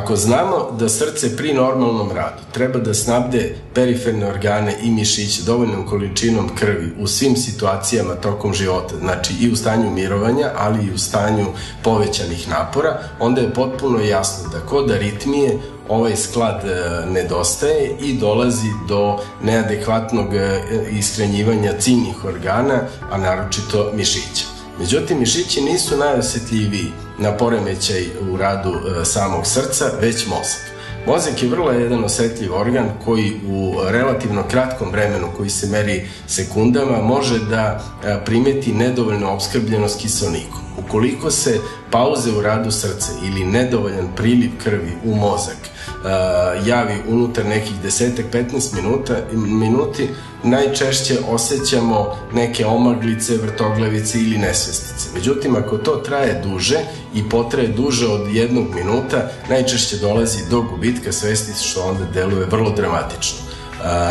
Ako znamo da srce pri normalnom radu treba da snabde periferne organe i mišiće dovoljnom količinom krvi u svim situacijama tokom života, znači i u stanju mirovanja, ali i u stanju povećanih napora, onda je potpuno jasno da kod aritmije ovaj sklad nedostaje i dolazi do neadekvatnog iskrenjivanja ciljnih organa, a naročito mišića. Međutim, mišići nisu najosetljiviji na poremećaj u radu samog srca, već mozak. Mozak je vrlo jedan osetljiv organ koji u relativno kratkom vremenu, koji se meri sekundama, može da primeti nedovoljnu opskrbljenost kiseonikom. Ukoliko se pauze u radu srca ili nedovoljan priliv krvi u mozak javi unutar nekih 10-15 minuti, najčešće osjećamo neke omaglice, vrtoglavice ili nesvestice. Međutim, ako to traje duže i potraje duže od 1 minuta, najčešće dolazi do gubitka svesti, što onda deluje vrlo dramatično.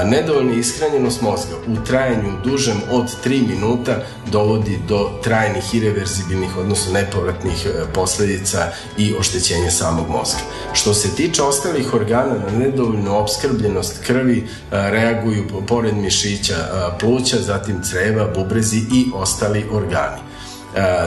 Nedovoljna ishranjenost mozga u trajanju dužem od 3 minuta dovodi do trajnih ireverzibilnih, odnosno nepovratnih posledica i oštećenja samog mozga. Što se tiče ostalih organa, na nedovoljnu opskrbljenost krvi reaguju pored mišića pluća, zatim creva, bubrezi i ostali organi.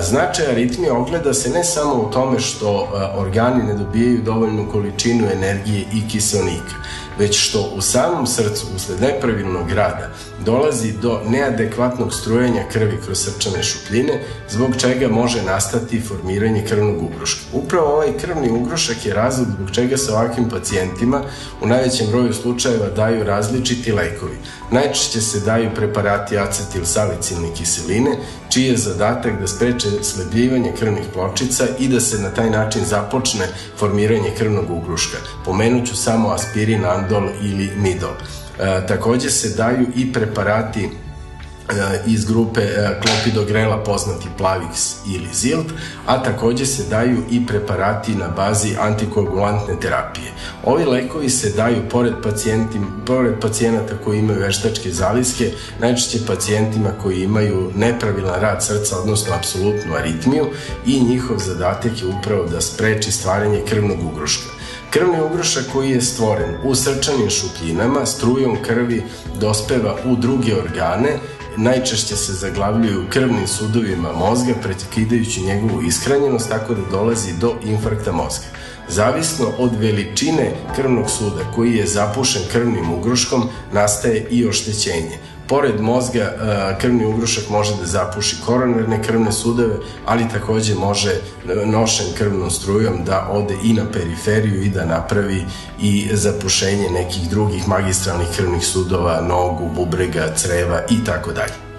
Značaj aritmije ogleda se ne samo u tome što organi ne dobijaju dovoljnu količinu energije i kiseonika, već što u samom srcu, usled nepravilnog rada, dolazi do neadekvatnog strujanja krvi kroz srčane šupljine, zbog čega može nastati formiranje krvnog ugruška. Upravo ovaj krvni ugrušak je razlog zbog čega se ovakvim pacijentima u najvećem broju slučajeva daju različiti lekovi. Najčešće se daju preparati acetilsalicilne kiseline, čiji je zadatak da spreče slebljivanje krvnih pločica i da se na taj način započne formiranje krvnog ugruška. Pomenuću samo aspirin, andol ili midol. Takođe se daju i preparati iz grupe klopidogrela, poznati Plavix ili Zilt, a takođe se daju i preparati na bazi antikoagulantne terapije. Ovi lekovi se daju pored pacijenata koji imaju veštačke zaliske, najčešće pacijentima koji imaju nepravilan rad srca, odnosno apsolutnu aritmiju, i njihov zadatak je upravo da spreči stvaranje krvnog ugruška. Krvni ugrušak koji je stvoren u srčanim šupljinama strujom krvi dospeva u druge organe, najčešće se zaglavljuju krvnim sudovima mozga, prekidajući njegovu ishranjenost, tako da dolazi do infarkta mozga. Zavisno od veličine krvnog suda koji je zapušen krvnim ugruškom, nastaje i oštećenje. Pored mozga, krvni ugrušak može da zapuši koronarne krvne sudove, ali takođe može nošen krvnom strujom da ode i na periferiju i da napravi i zapušenje nekih drugih magistralnih krvnih sudova, nogu, bubrega, creva i tako dalje.